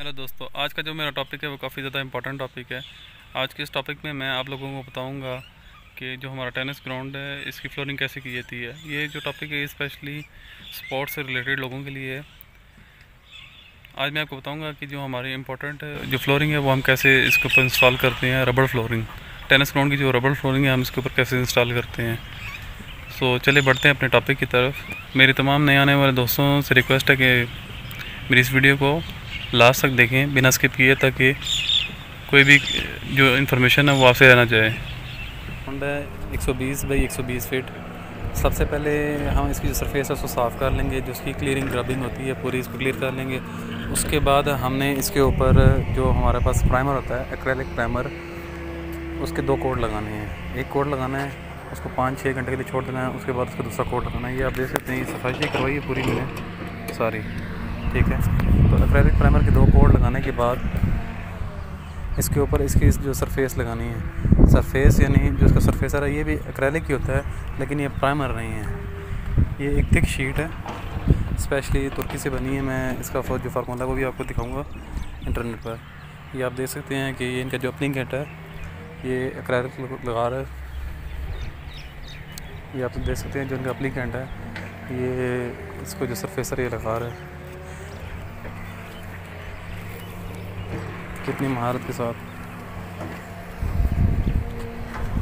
Hello दोस्तों, आज का जो मेरा टॉपिक है वो काफ़ी ज़्यादा इंपॉर्टेंट टॉपिक है। आज के इस टॉपिक में मैं आप लोगों को बताऊंगा कि जो हमारा टेनिस ग्राउंड है इसकी फ्लोरिंग कैसे की जाती है। ये जो टॉपिक है स्पेशली स्पोर्ट्स से रिलेटेड लोगों के लिए है। आज मैं आपको बताऊंगा कि जो हमारी इंपॉर्टेंट जो फ्लोरिंग है वो हम कैसे इसके ऊपर इंस्टॉल करते हैं। रबड़ फ्लोरिंग, टेनिस ग्राउंड की जो रबड़ फ्लोरिंग है हम इसके ऊपर कैसे इंस्टॉल करते हैं। सो चलिए बढ़ते हैं अपने टॉपिक की तरफ। मेरी तमाम नए आने वाले दोस्तों से रिक्वेस्ट है कि मेरी इस वीडियो को लास्ट तक देखें बिना स्किप किए, ताकि कोई भी जो इन्फॉर्मेशन है वो आपसे रहना चाहे। ग्राउंड है 120 बाई 120 फीट। सबसे पहले हम इसकी जो सरफेस है उसको साफ़ कर लेंगे, जो उसकी क्लियरिंग ग्रबिंग होती है पूरी इसको क्लियर कर लेंगे। उसके बाद हमने इसके ऊपर जो हमारे पास प्राइमर होता है एक्रेलिक प्राइमर, उसके 2 कोट लगाने हैं। एक कोट लगाना है, उसको 5-6 घंटे के लिए छोड़ देना है। उसके बाद उसका दूसरा कोट लगाना है। ये आप देख सकते हैं, ये सफाई करवाई है पूरी मैंने सारी, ठीक है। तो एक्रेलिक प्राइमर के 2 कोट लगाने के बाद इसके ऊपर इसकी जो सरफेस लगानी है, सरफेस यानी जो इसका सरफेसर है ये भी एक्रेलिक ही होता है, लेकिन ये प्राइमर नहीं है। ये एक थिक शीट है, स्पेशली तुर्की से बनी है। मैं इसका जो फार्मूला वो भी आपको दिखाऊंगा इंटरनेट पर। ये आप देख सकते हैं कि ये इनका जो अपलिंग गेट है ये एक्रेलिक लगा रहा है। ये आप देख सकते हैं जो इनका अपलिंग गेट है ये इसको जो सरफेसर ये लगा रहा है, कितनी महारत के साथ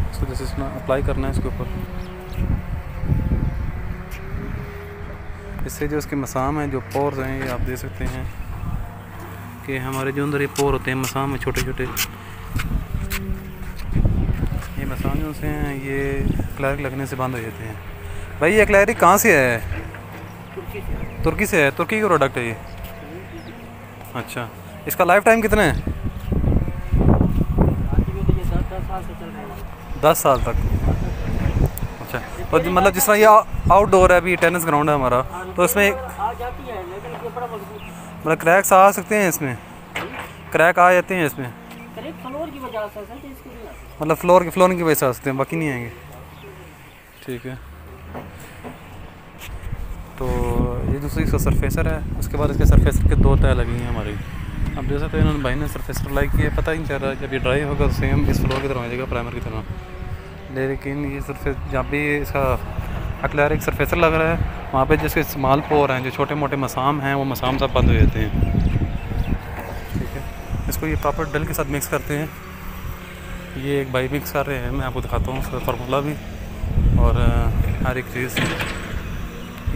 इसको जैसे इसमें अप्लाई करना है इसके ऊपर। इससे जो इसके मसाम हैं, जो पोर्स हैं, ये आप देख सकते हैं कि हमारे जो अंदर ये पोर होते हैं मसाम में छोटे छोटे, ये मसाम जो से हैं ये क्लैरिक लगने से बंद हो जाते हैं। भाई ये क्लैरिक कहाँ से है? तुर्की से है। तुर्की का प्रोडक्ट है ये? अच्छा, इसका लाइफ टाइम कितना है? 10 साल तक। अच्छा, तो मतलब जिस तरह ये आउटडोर है, अभी टेनिस ग्राउंड है हमारा, तो इसमें मतलब क्रैक्स आ सकते हैं, इसमें क्रैक आ जाते हैं इसमें, मतलब फ्लोरिंग की वजह से आ सकते हैं, बाकी नहीं आएंगे, ठीक है। तो ये दूसरी इसका सरफेसर है। उसके बाद इसके सरफेसर के 2 तह लगी हैं हमारी। अब जैसे तो इन्होंने भाई ने सरफेसर लाइक किया, पता ही नहीं चल रहा है। जब ये ड्राई होगा तो सेम इस फ्लोर की तरह हो जाएगा, प्राइमर की तरह। लेकिन ये सरफेस जहाँ भी इसका एक्रेलिक सरफेसर लग रहा है वहाँ पे जिसके स्मॉल पोर हैं, जो छोटे मोटे मसाम हैं, वो मसाम सब बंद हो जाते हैं, ठीक है। इसको ये प्रॉपर डल के साथ मिक्स करते हैं। ये एक भाई मिक्स कर रहे हैं, मैं आपको दिखाता हूँ उसका फार्मूला भी और हर एक चीज़।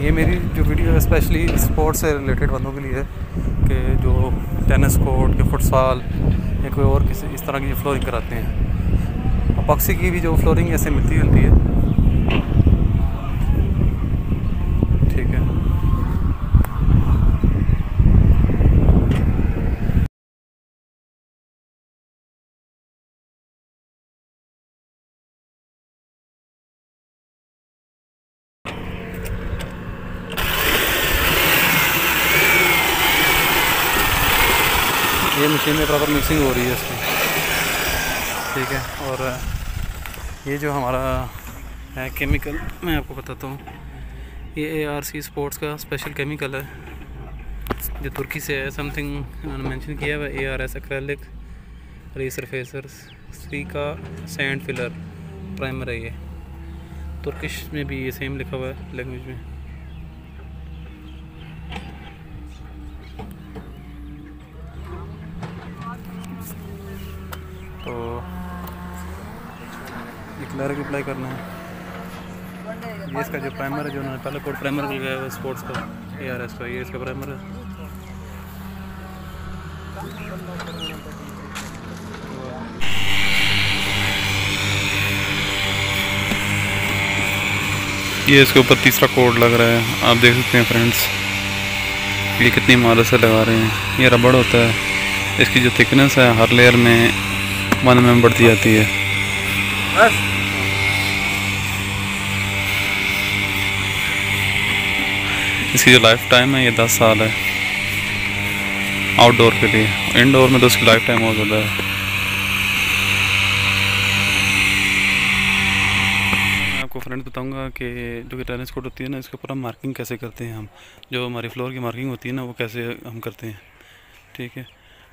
ये मेरी जो वीडियो है स्पेशली स्पोर्ट्स से रिलेटेड बंदों के लिए है कि जो टेनिस कोर्ट के फुटसाल या कोई और किसी इस तरह की फ्लोरिंग कराते हैं। अपॉक्सी की भी जो फ्लोरिंग ऐसे मिलती है, ठीक है। ये मशीन में प्रॉपर मिक्सिंग हो रही है इसकी, ठीक है। और ये जो हमारा है केमिकल, मैं आपको बताता हूँ, ये ARC स्पोर्ट्स का स्पेशल केमिकल है जो तुर्की से है। समथिंग उन्होंने मेंशन किया हुआ है, ARS एक्रेलिक रीसरफेसर सी का सैंड फिलर प्राइमर है। ये तुर्किश में भी ये सेम लिखा हुआ है लैंग्वेज में। तो ये क्लैरिक अप्लाई करना है। ये इसका जो प्राइमर है, जो उन्होंने पहले कोट प्राइमर लगाया हुआ है स्पोर्ट्स का ARS का, ये इसका प्राइमर है। ये इसके ऊपर तीसरा कोट लग रहा है, आप देख सकते हैं फ्रेंड्स, ये कितनी महारत से लगा रहे हैं। ये रबड़ होता है, इसकी जो थिकनेस है हर लेयर में 1 mm बढ़ती जाती है। इसकी जो लाइफ टाइम है ये 10 साल है आउटडोर के लिए। इनडोर में तो उसकी लाइफ टाइम बहुत ज़्यादा है। मैं आपको फ्रेंड्स बताऊंगा कि जो कि टेनिस कोर्ट होती है ना, इसके ऊपर हम मार्किंग कैसे करते हैं। हम जो हमारी फ्लोर की मार्किंग होती है ना, वो कैसे हम करते हैं, ठीक है।